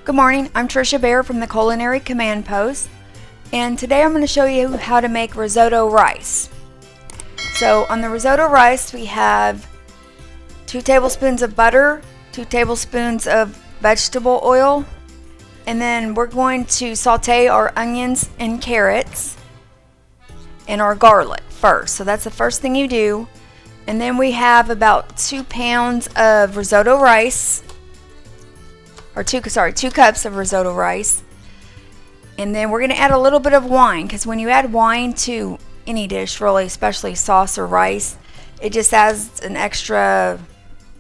Good morning, I'm Trisha Bear from the Culinary Command Post, and today I'm going to show you how to make risotto rice. So on the risotto rice we have 2 tablespoons of butter, 2 tablespoons of vegetable oil, and then we're going to saute our onions and carrots and our garlic first. So that's the first thing you do. And then we have about 2 pounds of risotto rice, or 2 cups of risotto rice. And then we're going to add a little bit of wine, because when you add wine to any dish, really, especially sauce or rice, it just adds an extra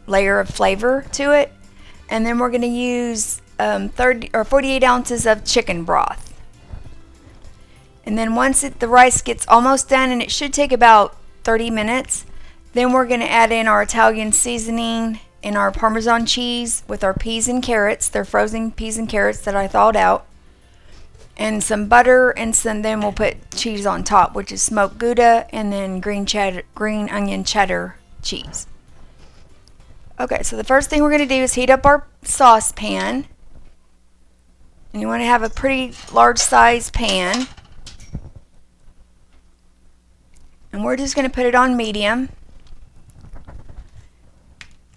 layer of flavor to it. And then we're going to use 48 ounces of chicken broth. And then once the rice gets almost done, and it should take about 30 minutes, then we're going to add in our Italian seasoning and our parmesan cheese with our peas and carrots. They're frozen peas and carrots that I thawed out. And some butter, and then we'll put cheese on top, which is smoked Gouda, and then green onion cheddar cheese. Okay, so the first thing we're going to do is heat up our saucepan. And you want to have a pretty large size pan. And we're just going to put it on medium.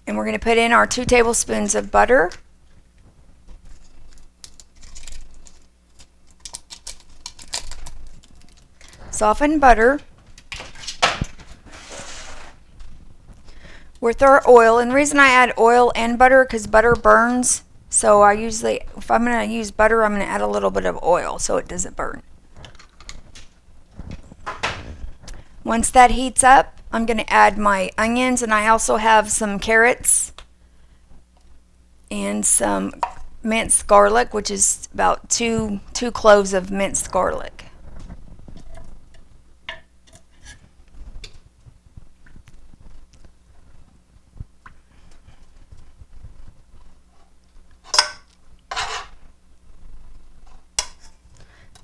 And we're going to put in our 2 tablespoons of butter. Softened butter. With our oil, and the reason I add oil and butter because butter burns. So I usually, if I'm going to use butter, I'm going to add a little bit of oil so it doesn't burn. Once that heats up, I'm going to add my onions, and I also have some carrots and some minced garlic, which is about two cloves of minced garlic.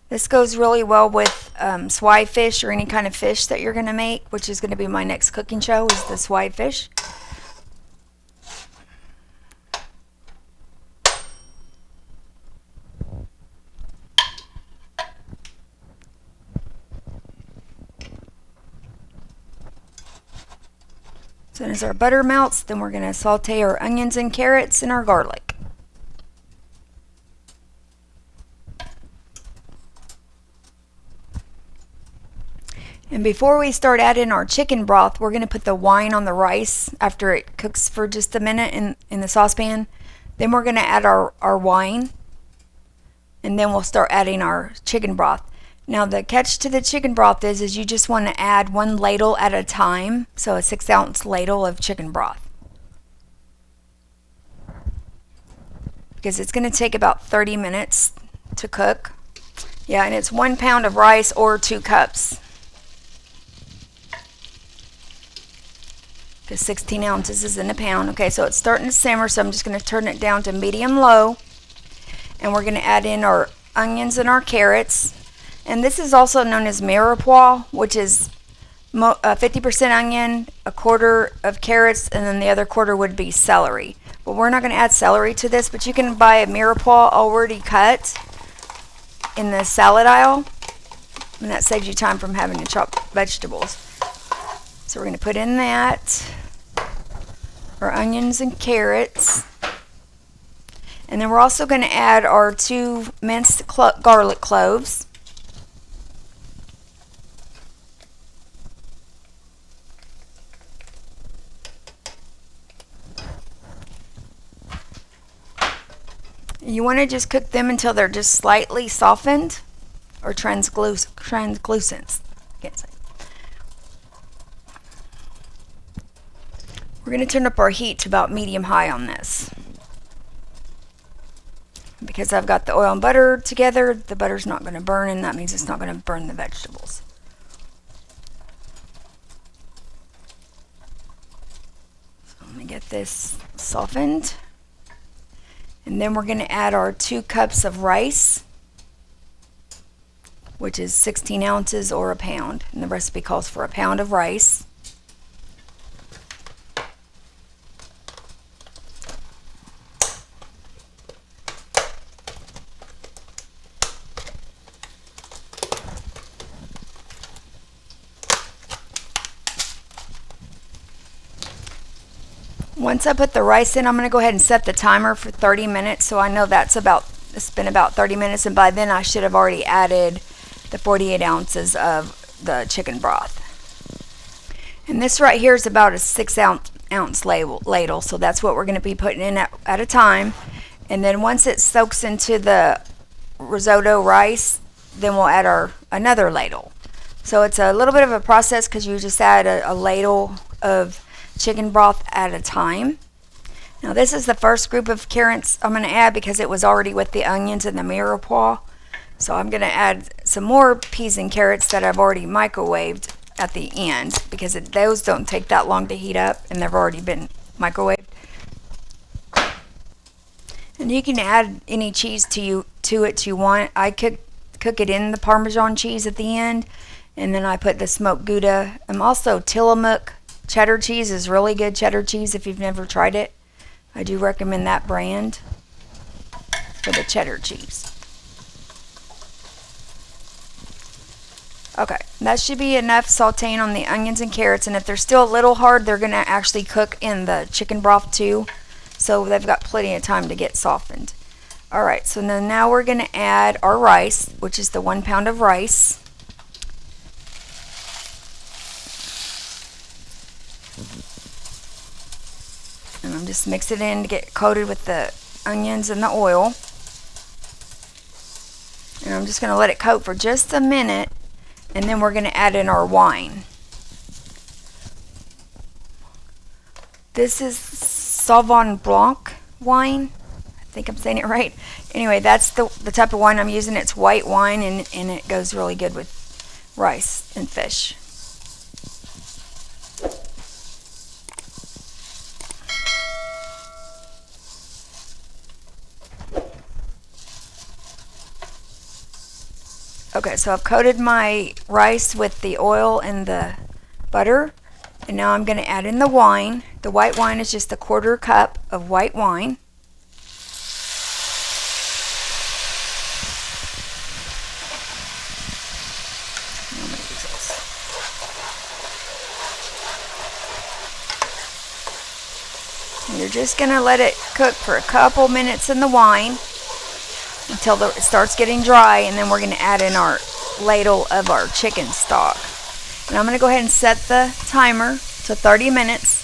This goes really well with swai fish or any kind of fish that you're going to make, which is going to be my next cooking show, is the swai fish. As soon as our butter melts, then we're going to saute our onions and carrots and our garlic. And before we start adding our chicken broth, we're going to put the wine on the rice after it cooks for just a minute in the saucepan. Then we're going to add our wine, and then we'll start adding our chicken broth. Now the catch to the chicken broth is you just want to add 1 ladle at a time, so a 6-ounce ladle of chicken broth. Because it's going to take about 30 minutes to cook. Yeah, and it's 1 pound of rice or 2 cups. Because 16 ounces is in a pound. Okay, so it's starting to simmer, so I'm just going to turn it down to medium-low. And we're going to add in our onions and our carrots. And this is also known as mirepoix, which is 50% onion, 1/4 of carrots, and then the other 1/4 would be celery. But we're not going to add celery to this, but you can buy a mirepoix already cut in the salad aisle. And that saves you time from having to chop vegetables. So we're going to put in that, our onions and carrots. And then we're also going to add our 2 minced garlic cloves. You want to just cook them until they're just slightly softened or translucent. Can't say. We're going to turn up our heat to about medium-high on this. Because I've got the oil and butter together, the butter's not going to burn, and that means it's not going to burn the vegetables. So let me get this softened. And then we're going to add our 2 cups of rice, which is 16 ounces or a pound. And the recipe calls for a pound of rice. Once I put the rice in, I'm going to go ahead and set the timer for 30 minutes. So I know it's been about 30 minutes, and by then I should have already added the 48 ounces of the chicken broth. And this right here is about a 6-ounce ladle, so that's what we're going to be putting in at a time. And then once it soaks into the risotto rice, then we'll add another ladle. So it's a little bit of a process because you just add a ladle of chicken broth at a time. Now this is the first group of carrots I'm going to add because it was already with the onions and the mirepoix. So I'm going to add some more peas and carrots that I've already microwaved at the end because those don't take that long to heat up and they've already been microwaved. And you can add any cheese to it you want. I cook it in the Parmesan cheese at the end, and then I put the smoked Gouda. Also Tillamook cheddar cheese is really good cheddar cheese if you've never tried it. I do recommend that brand for the cheddar cheese. Okay, that should be enough sauteing on the onions and carrots, and if they're still a little hard, they're going to actually cook in the chicken broth too, so they've got plenty of time to get softened. Alright, so now we're going to add our rice, which is the 1 pound of rice. And I'm just mixing it in to get coated with the onions and the oil. And I'm just going to let it coat for just a minute, and then we're going to add in our wine. This is Sauvignon Blanc wine. I think I'm saying it right. Anyway, that's the type of wine I'm using. It's white wine, and it goes really good with rice and fish. Okay, so I've coated my rice with the oil and the butter, and now I'm going to add in the wine. The white wine is just a 1/4 cup of white wine. And you're just going to let it cook for a couple minutes in the wine until it starts getting dry, and then we're going to add in our ladle of our chicken stock. And I'm going to go ahead and set the timer to 30 minutes.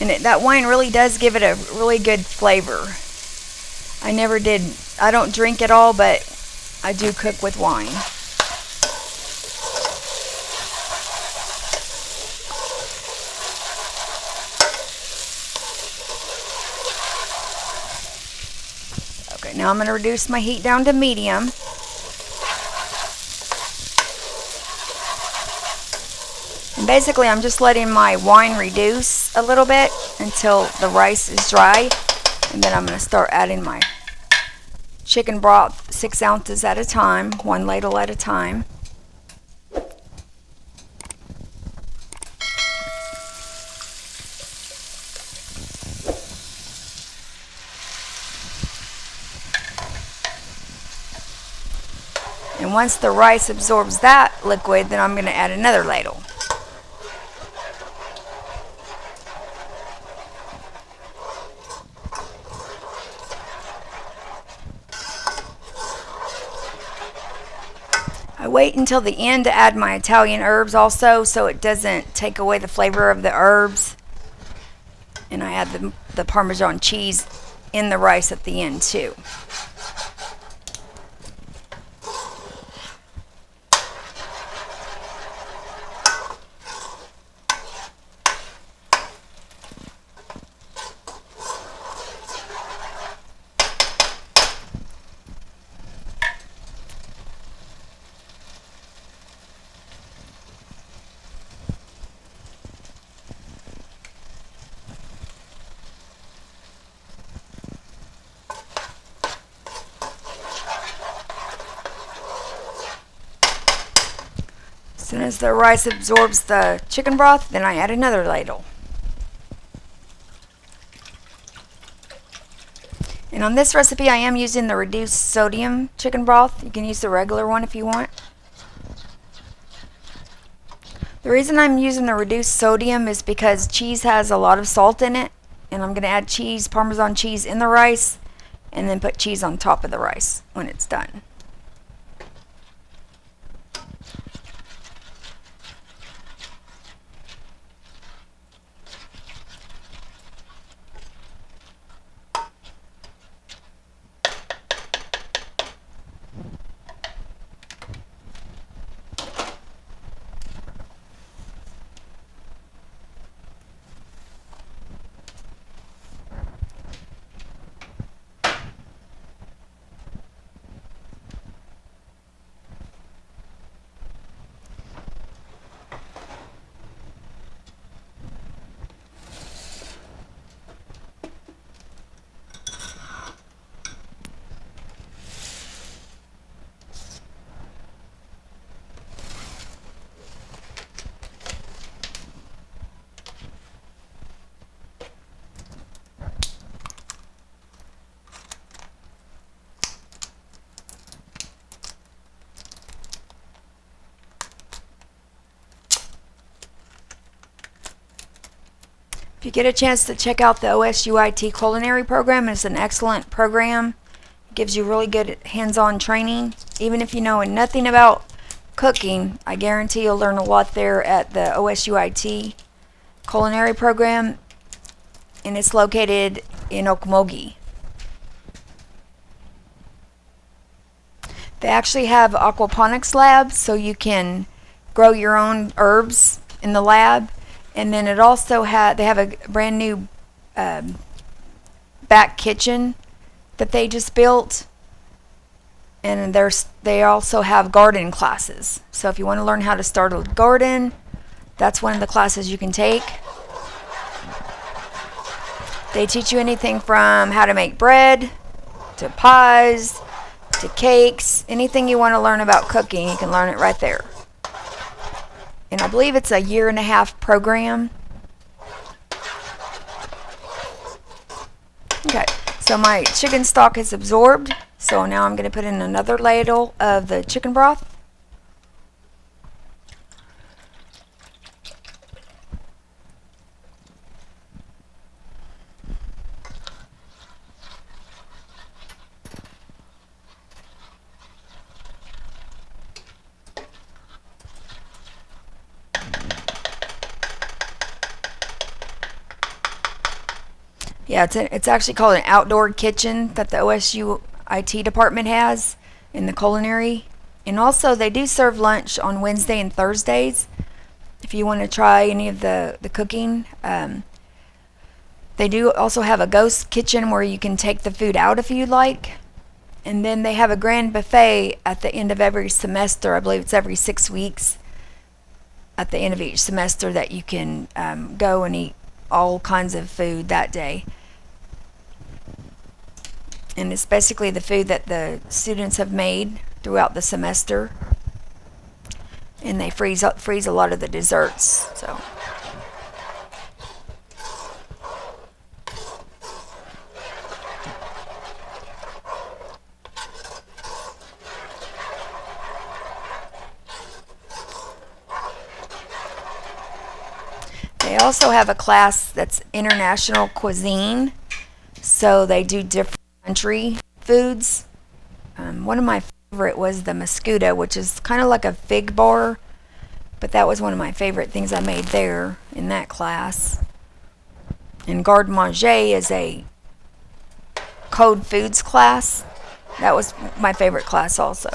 And that wine really does give it a really good flavor. I don't drink at all, but I do cook with wine. Okay, now I'm going to reduce my heat down to medium. And basically I'm just letting my wine reduce a little bit until the rice is dry, and then I'm going to start adding my chicken broth 6 ounces at a time, 1 ladle at a time. And once the rice absorbs that liquid, then I'm going to add another ladle. I wait until the end to add my Italian herbs also, so it doesn't take away the flavor of the herbs. And I add the Parmesan cheese in the rice at the end too. As soon as the rice absorbs the chicken broth, then I add another ladle. And on this recipe I am using the reduced sodium chicken broth. You can use the regular one if you want. The reason I'm using the reduced sodium is because cheese has a lot of salt in it, and I'm going to add cheese, Parmesan cheese, in the rice and then put cheese on top of the rice when it's done. If you get a chance to check out the OSUIT culinary program, it's an excellent program. It gives you really good hands-on training. Even if you know nothing about cooking, I guarantee you'll learn a lot there at the OSUIT culinary program, and it's located in Okmulgee. They actually have aquaponics labs, so you can grow your own herbs in the lab. And then it also they have a brand new back kitchen that they just built. And they also have garden classes. So if you want to learn how to start a garden, that's one of the classes you can take. They teach you anything from how to make bread, to pies, to cakes. Anything you want to learn about cooking, you can learn it right there. And I believe it's a 1.5-year program. Okay, so my chicken stock is absorbed. So now I'm going to put in another ladle of the chicken broth. Yeah, it's actually called an outdoor kitchen that the OSU IT department has in the culinary. And also they do serve lunch on Wednesday and Thursdays if you want to try any of the cooking. They do also have a ghost kitchen where you can take the food out if you'd like. And then they have a grand buffet at the end of every semester. I believe it's every 6 weeks at the end of each semester that you can go and eat all kinds of food that day. And it's basically the food that the students have made throughout the semester. And they freeze a lot of the desserts. So they also have a class that's international cuisine. So they do different country foods. One of my favorite was the mosquito, which is kind of like a fig bar, but that was one of my favorite things I made there in that class. And garde manger is a code foods class. That was my favorite class also.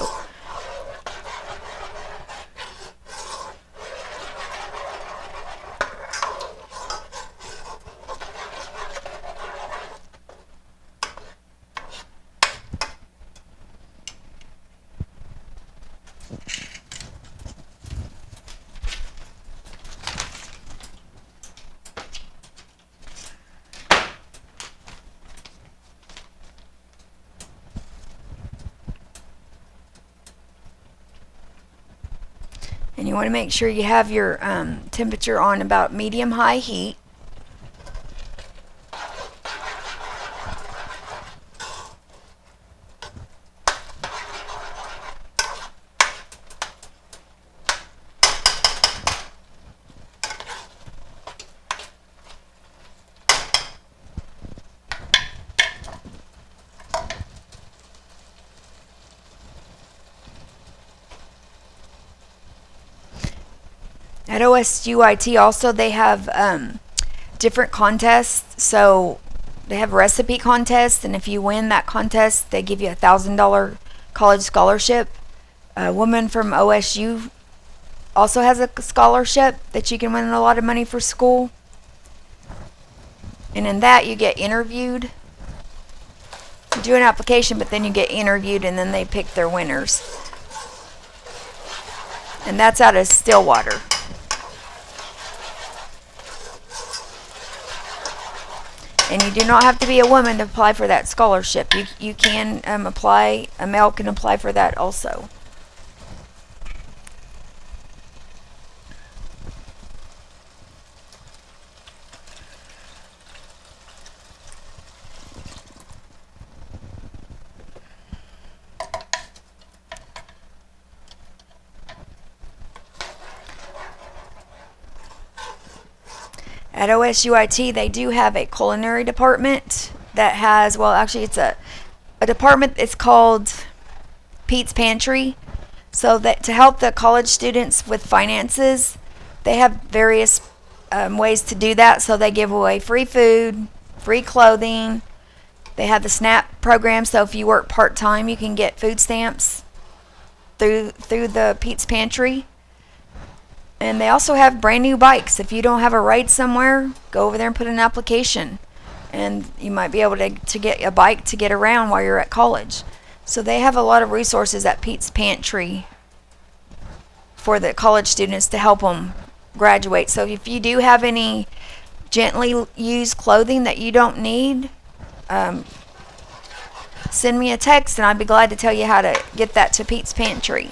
And you want to make sure you have your temperature on about medium-high heat. At OSUIT also they have different contests. So they have recipe contests, and if you win that contest, they give you $1,000 college scholarship. A woman from OSU also has a scholarship that you can win a lot of money for school. And in that you get interviewed. You do an application, but then you get interviewed, and then they pick their winners. And that's out of Stillwater. And you do not have to be a woman to apply for that scholarship. You can apply, a male can apply for that also. At OSUIT, they do have a culinary department that has, well, actually it's a department. It's called Pete's Pantry. So that to help the college students with finances, they have various ways to do that. So they give away free food, free clothing. They have the SNAP program. So if you work part-time, you can get food stamps through the Pete's Pantry. And they also have brand new bikes. If you don't have a ride somewhere, go over there and put in an application. And you might be able to get a bike to get around while you're at college. So they have a lot of resources at Pete's Pantry for the college students to help them graduate. So if you do have any gently used clothing that you don't need, send me a text and I'd be glad to tell you how to get that to Pete's Pantry.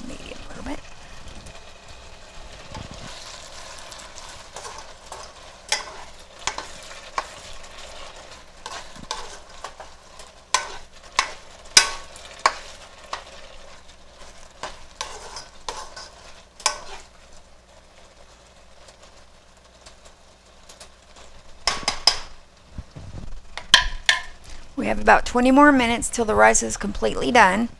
Medium a little bit. We have about 20 more minutes till the rice is completely done.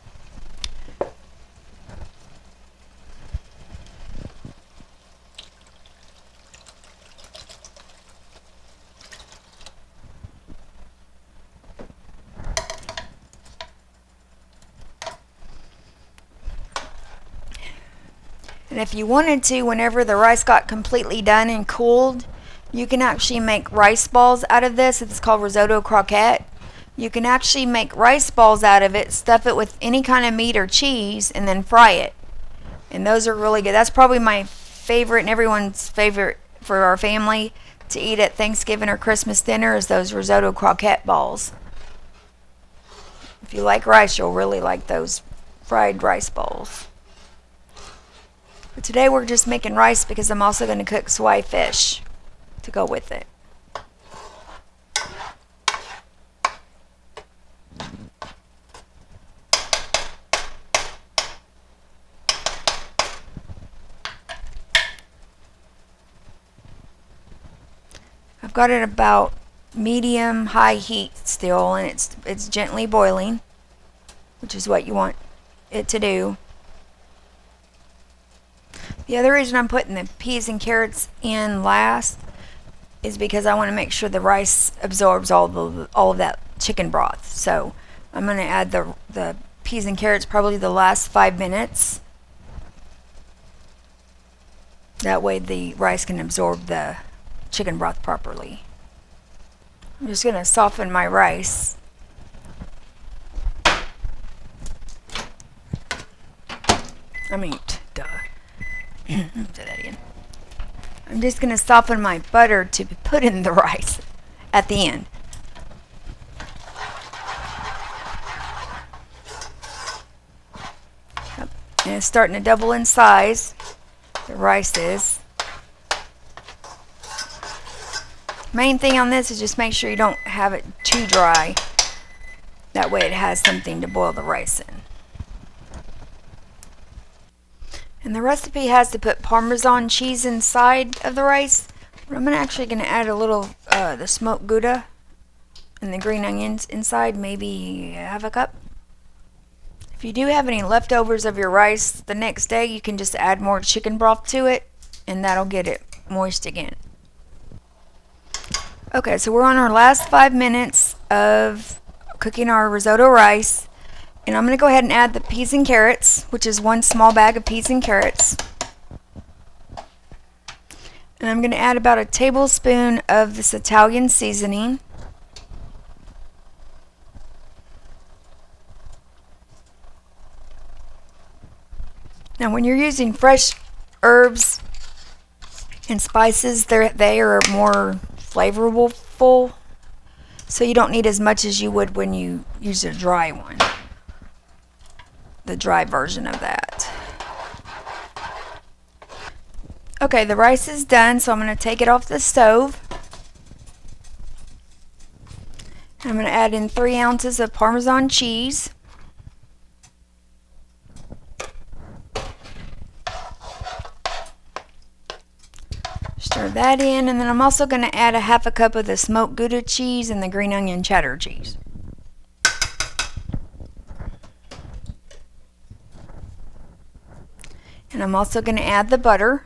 And if you wanted to, whenever the rice got completely done and cooled, you can actually make rice balls out of this. It's called risotto croquette. You can actually make rice balls out of it, stuff it with any kind of meat or cheese, and then fry it. And those are really good. That's probably my favorite and everyone's favorite for our family to eat at Thanksgiving or Christmas dinner is those risotto croquette balls. If you like rice, you'll really like those fried rice balls. But today we're just making rice because I'm also going to cook soy fish to go with it. I've got it about medium high heat still, and it's gently boiling, which is what you want it to do. The other reason I'm putting the peas and carrots in last is because I want to make sure the rice absorbs all of that chicken broth. So I'm going to add the peas and carrots probably the last 5 minutes. That way the rice can absorb the chicken broth properly. I'm just going to soften my rice. Say that again. I'm just going to soften my butter to put in the rice at the end. And it's starting to double in size. The rice is. Main thing on this is just make sure you don't have it too dry. That way it has something to boil the rice in. And the recipe has to put Parmesan cheese inside of the rice. But I'm actually going to add a little the smoked Gouda and the green onions inside, maybe half a cup. If you do have any leftovers of your rice the next day, you can just add more chicken broth to it, and that'll get it moist again. Okay, so we're on our last 5 minutes of cooking our risotto rice. And I'm going to go ahead and add the peas and carrots, which is 1 small bag of peas and carrots. And I'm going to add about a tablespoon of this Italian seasoning. Now when you're using fresh herbs and spices, they are more flavorful, so you don't need as much as you would when you use a dry one. The dry version of that. Okay, the rice is done, so I'm going to take it off the stove. I'm going to add in 3 ounces of Parmesan cheese. Stir that in, and then I'm also going to add a half a cup of the smoked Gouda cheese and the green onion cheddar cheese. And I'm also going to add the butter.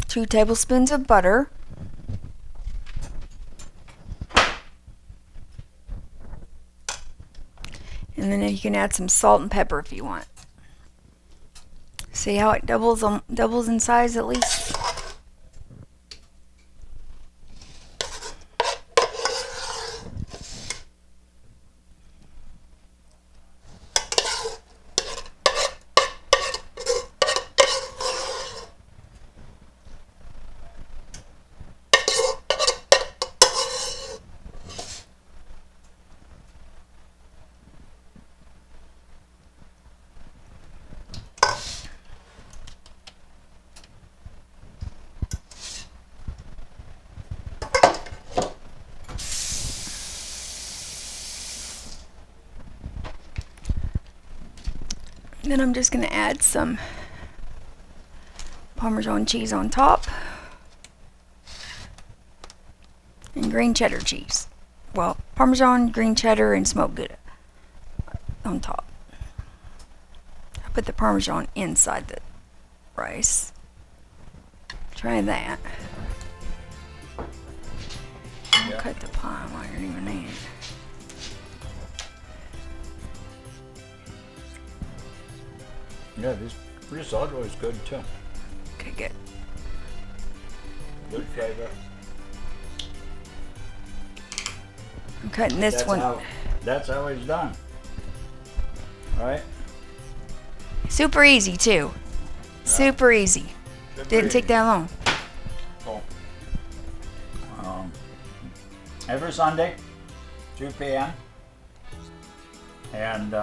2 tablespoons of butter. And then you can add some salt and pepper if you want. See how it doubles in size at least? Then I'm just going to add some Parmesan cheese on top and green cheddar cheese. Well, Parmesan, green cheddar, and smoked Gouda on top. I put the Parmesan inside the rice. Try that. I'll cut the pie while you're even eating. Yeah, this risotto is good too. Okay, good. Good flavor. I'm cutting this one. That's how it's done. Right? Super easy too. Yeah. Super easy. Didn't take that long. Cool. Every Sunday, 2 p.m. And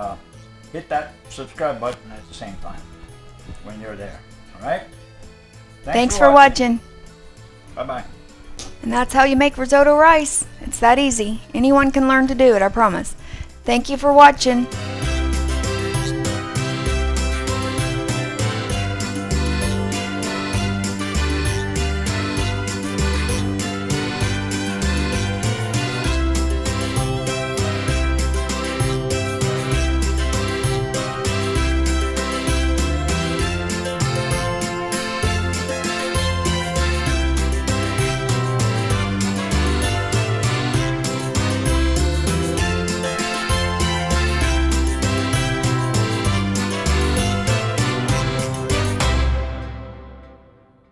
hit that subscribe button at the same time when you're there. All right? Thanks for watching. Bye-bye. And that's how you make risotto rice. It's that easy. Anyone can learn to do it, I promise. Thank you for watching.